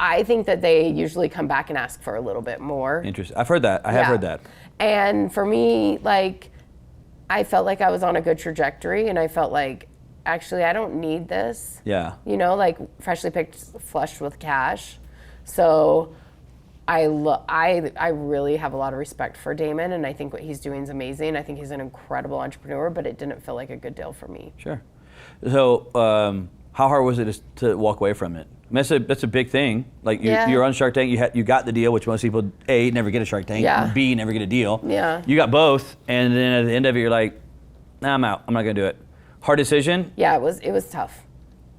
I think that they usually come back and ask for a little bit more. Interesting. I've heard that. I have heard that. And for me, like, I felt like I was on a good trajectory, and I felt like, actually, I don't need this. Yeah. Like, freshly picked, flushed with cash. So I really have a lot of respect for Damon, and I think what he's doing is amazing. I think he's an incredible entrepreneur, but it didn't feel like a good deal for me. Sure. So how hard was it to walk away from it? I mean, that's a big thing. Like, you're on Shark Tank, you got the deal, which most people, A, never get a Shark Tank, B, never get a deal. Yeah. You got both, and then at the end of it, you're like, nah, I'm out. I'm not going to do it. Hard decision? Yeah, it was tough.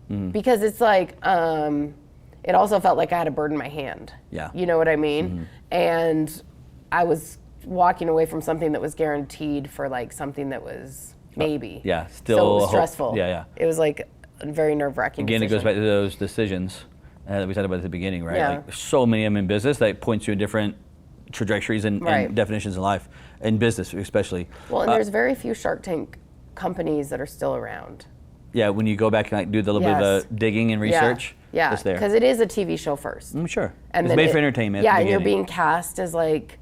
Mm-hmm. Because it's like, it also felt like I had a bird in my hand. Yeah. You know what I mean? Mm-hmm. And I was walking away from something that was guaranteed for like something that was maybe. Yeah, still so it was stressful. Yeah. It was like a very nerve-wracking Again, decision. it goes back to those decisions that we talked about at the beginning, right? Yeah. Like, so many of them in business that points you in different trajectories and definitions in life, in business especially. Well, and there's very few Shark Tank companies that are still around. Yeah, when you go back and like do the little bit of the digging and research, it's there. Because it is a TV show first. Sure. And it's made for entertainment. Yeah, and you're being cast as like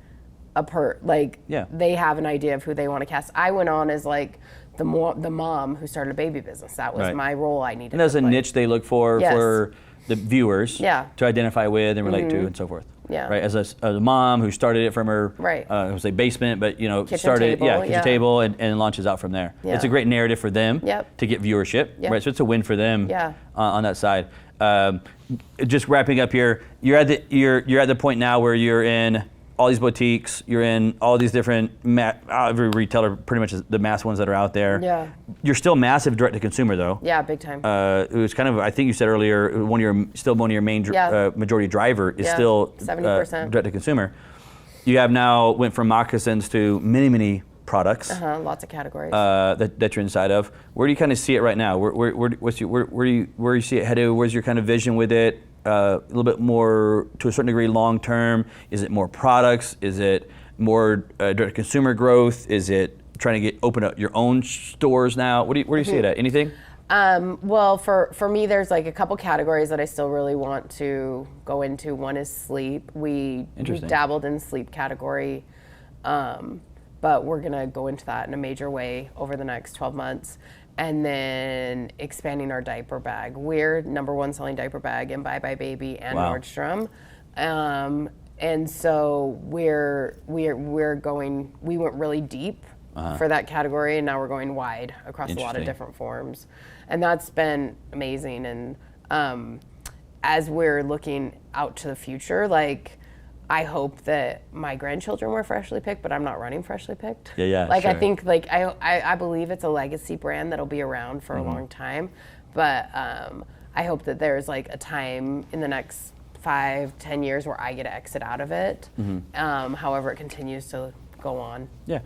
yeah. They have an idea of who they want to cast. I went on as like the mom who started a baby business. That was my role I needed. And there's a niche they look for the viewers to identify with and relate to and so forth. Yeah. Right. As a mom who started it from her I would say basement, but started kitchen table and launches out from there. Yeah. It's a great narrative for them to get viewership. Yep. Right. So it's a win for them on that side. Just wrapping up here, you're at the point now where you're in all these boutiques, you're in all these different, every retailer, pretty much the mass ones that are out there. Yeah. You're still massive direct to consumer though. Yeah, big time. It was kind of, I think you said earlier, one of your main majority driver is still 70% direct to consumer. You have now went from moccasins to many products. Lots of categories. That you're inside of. Where do you kind of see it right now? Where do you see it headed? Where's your kind of vision with it? A little bit more, to a certain degree, long term? Is it more products? Is it more direct consumer growth? Is it trying to open up your own stores now? Where do you see it at? Anything? Well, for me, there's like a couple categories that I still really want to go into. One is sleep. We dabbled in sleep category, but we're gonna go into that in a major way over the next 12 months. And then expanding our diaper bag. We're #1 selling diaper bag in Bye Bye Baby and Nordstrom. And so we're going, we went really deep for that category, and now we're going wide across a lot of different forms. And that's been amazing. And as we're looking out to the future, like, I hope that my grandchildren were Freshly Picked, but I'm not running Freshly Picked. Like, sure. I think, like, I believe it's a legacy brand that'll be around for a long time. But I hope that there's, like, a time in the next 5-10 years where I get to exit out of it. However, it continues to go on. Yeah.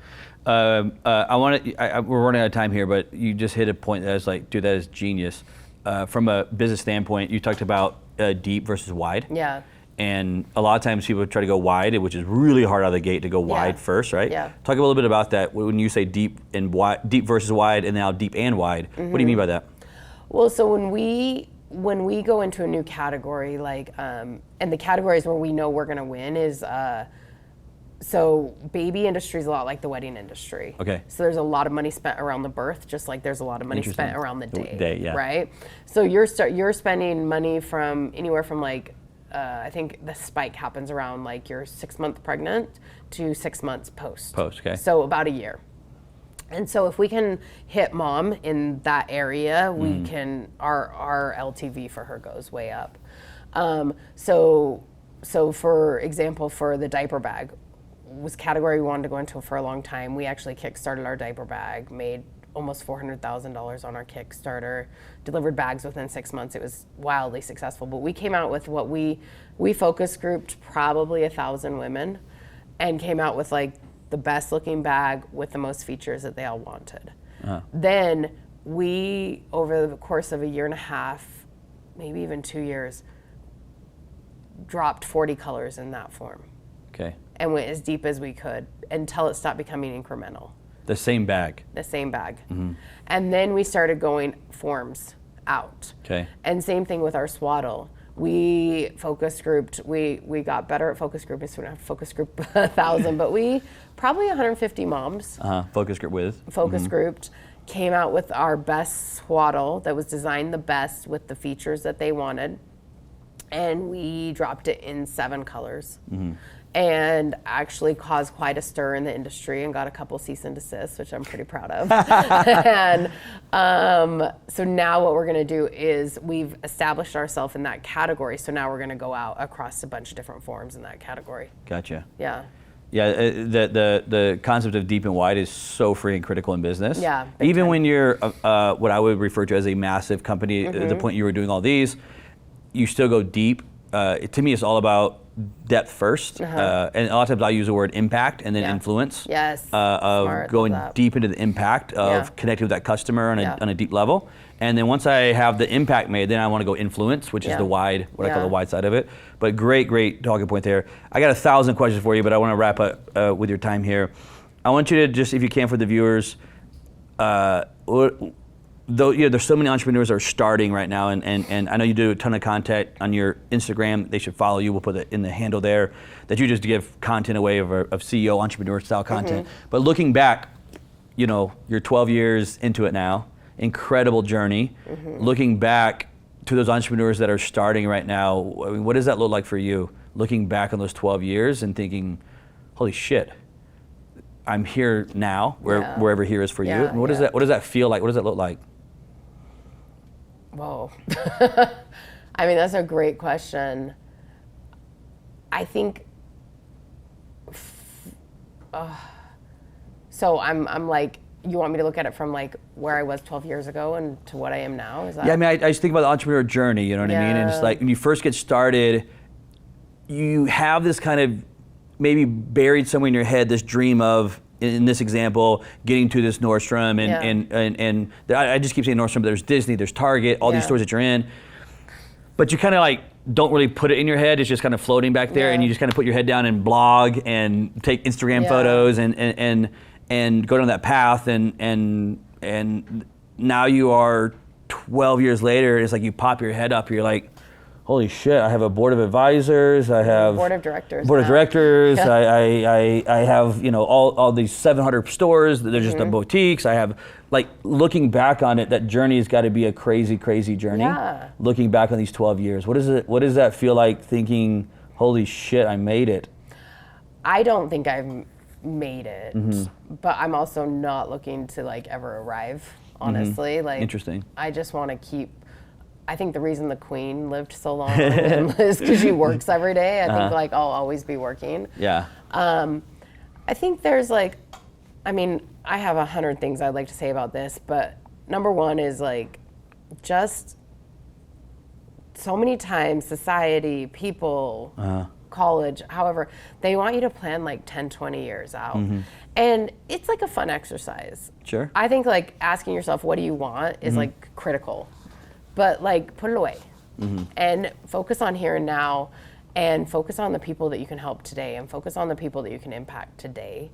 We're running out of time here, but you just hit a point that is like, dude, that is genius. From a business standpoint, you talked about deep versus wide. Yeah. And a lot of times people try to go wide, which is really hard out of the gate to go wide first, right? Yeah. Talk a little bit about that. When you say deep and wide, deep versus wide, and now deep and wide, what do you mean by that? Well, so when we go into a new category, like, and the categories where we know we're going to win is, so baby industry is a lot like the wedding industry. Okay. So there's a lot of money spent around the birth, just like there's a lot of money spent around the day, right? So you're spending money from anywhere from like, I think the spike happens around like you're 6 months pregnant to 6 months post. Post, okay. So about a year. And so if we can hit mom in that area, we can, our LTV for her goes way up. So for example, for the diaper bag, was category we wanted to go into for a long time. We actually kickstarted our diaper bag, made almost $400,000 on our Kickstarter, delivered bags within 6 months. It was wildly successful. But we came out with what we focus grouped probably 1,000 women and came out with like the best looking bag with the most features that they all wanted. Then we, over the course of a year and a half, maybe even 2 years, dropped 40 colors in that form. Okay. And went as deep as we could until it stopped becoming incremental. The same bag. The same bag. And then we started going forms out. Okay. And same thing with our swaddle. We focus grouped, we got better at focus grouping, so we don't have to focus group 1,000, but we, probably 150 moms. Focus group with. Focus grouped, came out with our best swaddle that was designed the best with the features that they wanted. And we dropped it in 7 colors. And actually caused quite a stir in the industry and got a couple cease and desists, which I'm pretty proud of. And so now what we're going to do is we've established ourselves in that category. So now we're going to go out across a bunch of different forms in that category. Gotcha. Yeah. Yeah, the concept of deep and wide is so freaking critical in business. Yeah. Even when you're what I would refer to as a massive company, at the point you were doing all these, you still go deep. To me, it's all about depth first, and a lot of times I use the word impact and then influence. Yes. Of going deep into the impact of connecting with that customer on a deep level, and then once I have the impact made, then I want to go influence, which is the wide, what I call the wide side of it. But great talking point there. I got 1,000 questions for you, but I want to wrap up with your time here. I want you to just, if you can, for the viewers. Though there's so many entrepreneurs that are starting right now, and I know you do a ton of content on your Instagram. They should follow you. We'll put it in the handle there. That you just give content away of CEO entrepreneur style content. But looking back, you're 12 years into it now. Incredible journey. Looking back to those entrepreneurs that are starting right now, I mean, what does that look like for you? Looking back on those 12 years and thinking, holy shit, I'm here now. Wherever here is for you. And what does that feel like? What does that look like? Whoa. I mean, that's a great question. I think, so I'm like, you want me to look at it from like where I was 12 years ago and to what I am now? Is that? Yeah, I mean, I just think about the entrepreneur journey, you know what I mean? And it's like, when you first get started, you have this kind of maybe buried somewhere in your head, this dream of, in this example, getting to this Nordstrom and I just keep saying Nordstrom, but there's Disney, there's Target, all these stores that you're in. But you kind of like don't really put it in your head. It's just kind of floating back there, and you just kind of put your head down and blog and take Instagram photos and go down that path. And now you are 12 years later, it's like you pop your head up, you're like, holy shit, I have a board of advisors, I have board of directors. I have, you know, all these 700 stores, they're just the boutiques. I have, like, looking back on it, that journey has got to be a crazy, crazy journey. Yeah. Looking back on these 12 years. What does that feel like, thinking, holy shit, I made it? I don't think I've made it, but I'm also not looking to like ever arrive, honestly. Like, interesting. I just want to keep, I think the reason the Queen lived so long is because she works every day. I think like I'll always be working. Yeah. I think there's like, I mean, I have 100 things I'd like to say about this, but number one is like, just so many times society, people, college, however, they want you to plan like 10, 20 years out. And it's like a fun exercise. Sure. I think like asking yourself, what do you want is like critical, but like put it away and focus on here and now, and focus on the people that you can help today, and focus on the people that you can impact today.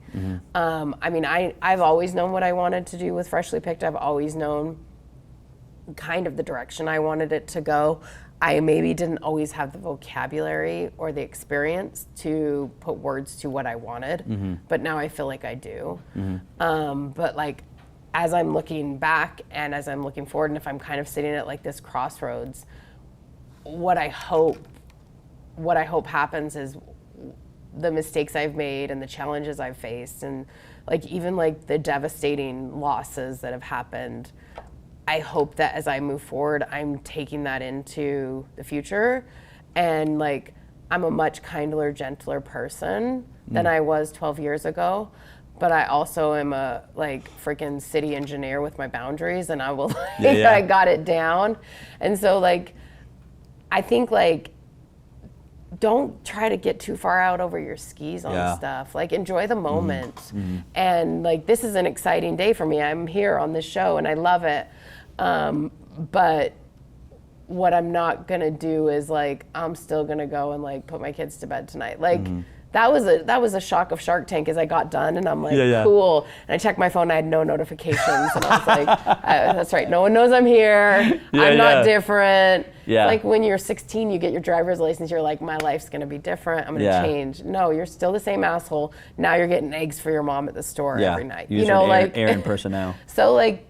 I mean, I've always known what I wanted to do with Freshly Picked. I've always known kind of the direction I wanted it to go. I maybe didn't always have the vocabulary or the experience to put words to what I wanted, but now I feel like I do. But like, as I'm looking back and as I'm looking forward, and if I'm kind of sitting at like this crossroads, what I hope happens is the mistakes I've made and the challenges I've faced, and like even like the devastating losses that have happened, I hope that as I move forward, I'm taking that into the future, and like I'm a much kinder, gentler person than I was 12 years ago. But I also am a like freaking city engineer with my boundaries, and I will I got it down. And so like, I think like, don't try to get too far out over your skis on stuff. Like, enjoy the moment. And like, this is an exciting day for me. I'm here on this show and I love it. But what I'm not gonna do is like, I'm still gonna go and like put my kids to bed tonight. Like, that was a shock of Shark Tank as I got done, and I'm like, cool. And I checked my phone, I had no notifications, and I was like, that's right, no one knows I'm here. I'm not different. Like when you're 16, you get your driver's license, you're like, my life's gonna be different, I'm gonna change. No, you're still the same asshole. Now you're getting eggs for your mom at the store every night. You know, like errand person now. So like,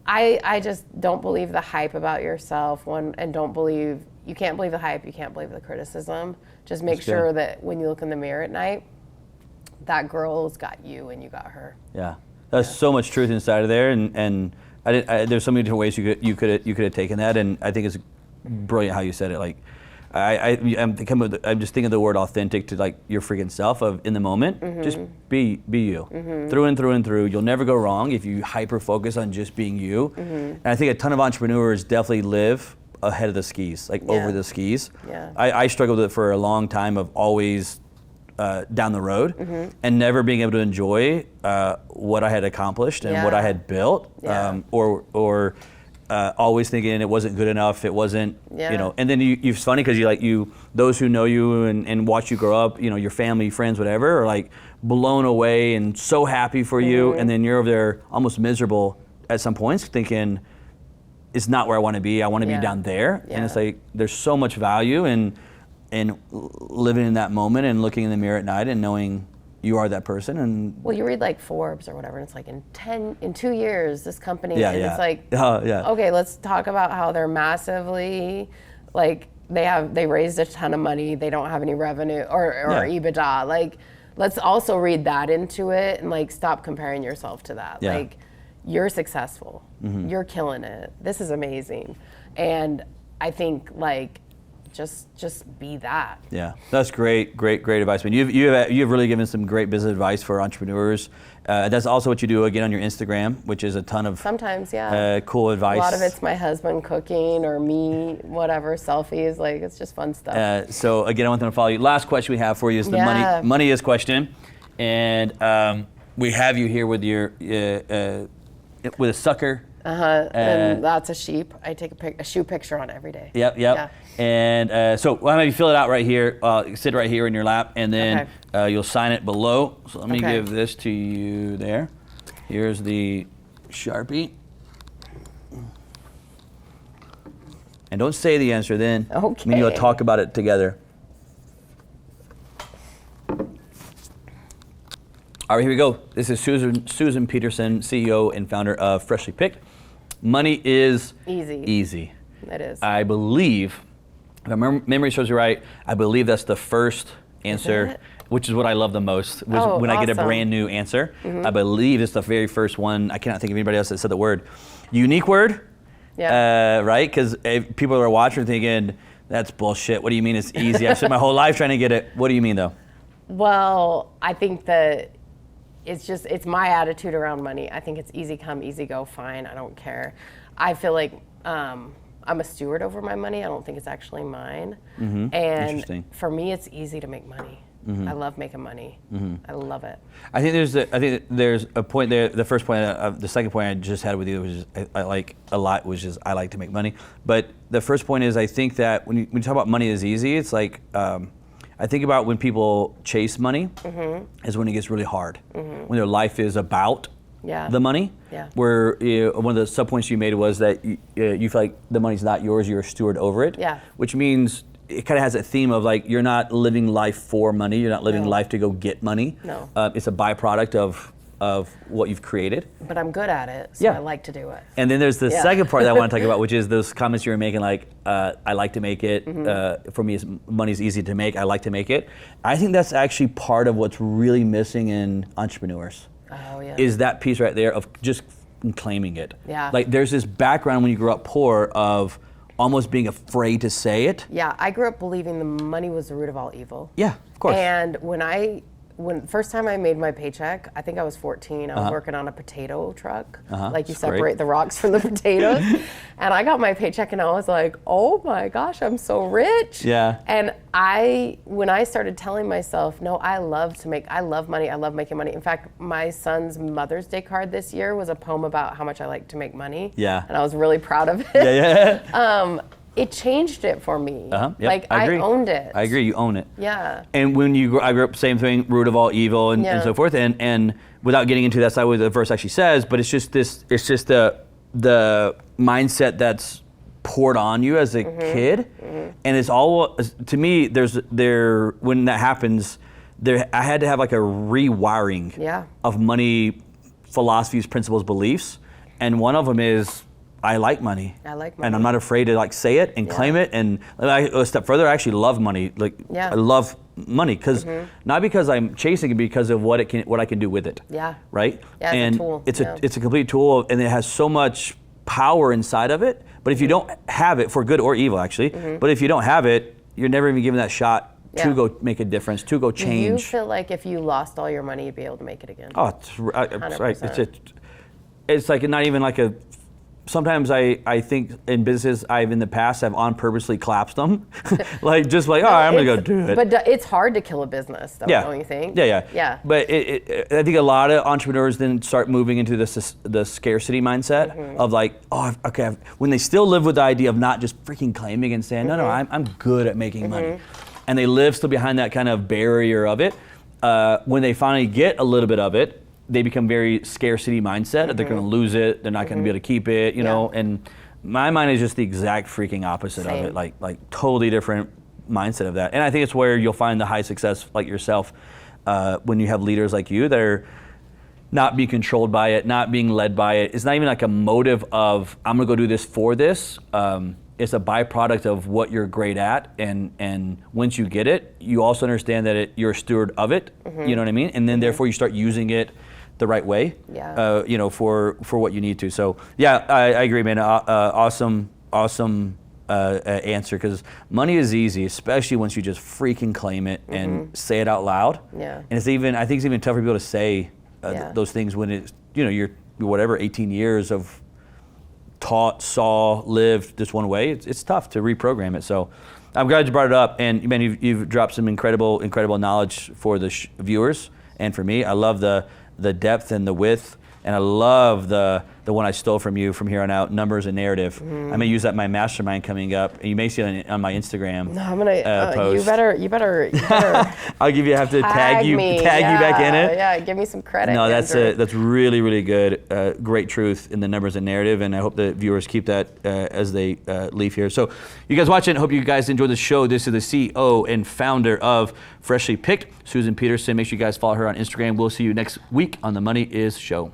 I just don't believe the hype about yourself, and don't believe, you can't believe the hype, you can't believe the criticism. Just make sure that when you look in the mirror at night, that girl's got you and you got her. Yeah, there's so much truth inside of there, and there's so many different ways you could have taken that, and I think it's brilliant how you said it. Like, I'm just thinking of the word authentic to like your freaking self of in the moment. Just be you, through and through and through. You'll never go wrong if you hyper focus on just being you. And I think a ton of entrepreneurs definitely live ahead of the skis, like over the skis. I struggled with it for a long time of always down the road and never being able to enjoy what I had accomplished and what I had built, or always thinking it wasn't good enough, it wasn't, you know. And then it's funny because those who know you and watch you grow up, you know, your family, friends, whatever, are like blown away and so happy for you, and then you're over there almost miserable at some points, thinking, it's not where I want to be. I want to be down there. And it's like, there's so much value in living in that moment and looking in the mirror at night and knowing you are that person. And well, you read like Forbes or whatever, and it's like in 2 years, this company, and it's like, okay, let's talk about how they're massively, like they raised a ton of money. They don't have any revenue or EBITDA. Like, let's also read that into it and like, stop comparing yourself to that. Like, you're successful. You're killing it. This is amazing. And I think like, just be that. Yeah, that's great advice. I mean, you've really given some great business advice for entrepreneurs. That's also what you do again on your Instagram, which is a ton of sometimes cool advice. A lot of it's my husband cooking or me, whatever, selfies. Like, it's just fun stuff. So again, I want them to follow you. Last question we have for you is the money is question, and we have you here with your with a sucker. And that's a sheep. I take a shoe picture on every day. Yep. Yeah. And so why don't you fill it out right here, sit right here in your lap, and then you'll sign it below. So let me give this to you there. Here's the Sharpie. And don't say the answer then. Okay. I mean, you'll talk about it together. All right, here we go. This is Susan Petersen, CEO and founder of Freshly Picked. Money is easy. It is. I believe, if my memory serves me right, I believe that's the first answer, which is what I love the most. When I get a brand new answer, I believe it's the very first one. I cannot think of anybody else that said the word. Unique word, right? Because people are watching thinking, that's bullshit. What do you mean it's easy? I've spent my whole life trying to get it. What do you mean though? Well, I think that it's my attitude around money. I think it's easy come, easy go, fine, I don't care. I feel like I'm a steward over my money. I don't think it's actually mine. And for me, it's easy to make money. I love making money. I love it. I think there's a point there. The first point, the second point I just had with you, which is I like a lot, which is I like to make money. But the first point is I think that when you talk about money is easy, it's like I think about when people chase money is when it gets really hard. When their life is about the money. Where one of the sub points you made was that you feel like the money's not yours, you're a steward over it. Which means it kind of has a theme of like you're not living life for money, you're not living life to go get money. It's a byproduct of what you've created. But I'm good at it, so I like to do it. And then there's the second part that I want to talk about, which is those comments you were making, like, I like to make it. For me, money's easy to make. I like to make it. I think that's actually part of what's really missing in entrepreneurs. Is that piece right there of just claiming it. Like there's this background when you grew up poor of almost being afraid to say it. I grew up believing the money was the root of all evil. Of course. And when first time I made my paycheck, I think I was 14, I was working on a potato truck. Like you separate the rocks from the potatoes. And I got my paycheck and I was like, oh my gosh, I'm so rich. And when I started telling myself, no, I love money, I love making money. In fact, my son's Mother's Day card this year was a poem about how much I like to make money. And I was really proud of it. It changed it for me. Like I owned it. I agree, you own it. And when I grew up, same thing, root of all evil and so forth. And without getting into that's not what the verse actually says, but it's just the mindset that's poured on you as a kid. And it's all, to me, when that happens, I had to have like a rewiring of money philosophies, principles, beliefs. And one of them is, I like money. And I'm not afraid to like say it and claim it. And a step further, I actually love money. I love money because not because I'm chasing it, because of what I can do with it. Right? And it's a tool. It's a complete tool, and it has so much power inside of it. But if you don't have it, for good or evil actually, but if you don't have it, you're never even given that shot to go make a difference, to go change. Do you feel like if you lost all your money, you'd be able to make it again? Oh, it's right. It's like not even like a. Sometimes I think in business I've in the past have on purposely collapsed them, I'm gonna go do it. But it's hard to kill a business, though, don't you think? But I think a lot of entrepreneurs then start moving into the scarcity mindset of like, when they still live with the idea of not just freaking claiming and saying, no, I'm good at making money, and they live still behind that kind of barrier of it. When they finally get a little bit of it, they become very scarcity mindset. They're going to lose it. They're not going to be able to keep it, you know. And my mind is just the exact freaking opposite of it. Like totally different mindset of that. And I think it's where you'll find the high success, like yourself, when you have leaders like you that are not being controlled by it, not being led by it. It's not even like a motive of I'm going to go do this for this. It's a byproduct of what you're great at, and once you get it, you also understand that you're a steward of it. You know what I mean? And then therefore you start using it the right way, for what you need to. So I agree, man. Awesome answer, because money is easy, especially once you just freaking claim it and say it out loud. And I think it's even tougher for people to say those things when it's you're 18 years of taught, saw, lived this one way. It's tough to reprogram it. So I'm glad you brought it up, and man, you've dropped some incredible knowledge for the viewers and for me. I love the depth and the width, and I love the the one I stole from you from here on out, numbers and narrative. I may use that in my mastermind coming up, and you may see it on my Instagram. No, I'm gonna. Post. You better. I'll give you. I have to tag you back in it. Yeah, give me some credit. No, that's really, really good. Great truth in the numbers and narrative, and I hope the viewers keep that as they leave here. So, you guys watching, hope you guys enjoyed the show. This is the CEO and founder of Freshly Picked, Susan Petersen. Make sure you guys follow her on Instagram. We'll see you next week on the Money Is Show.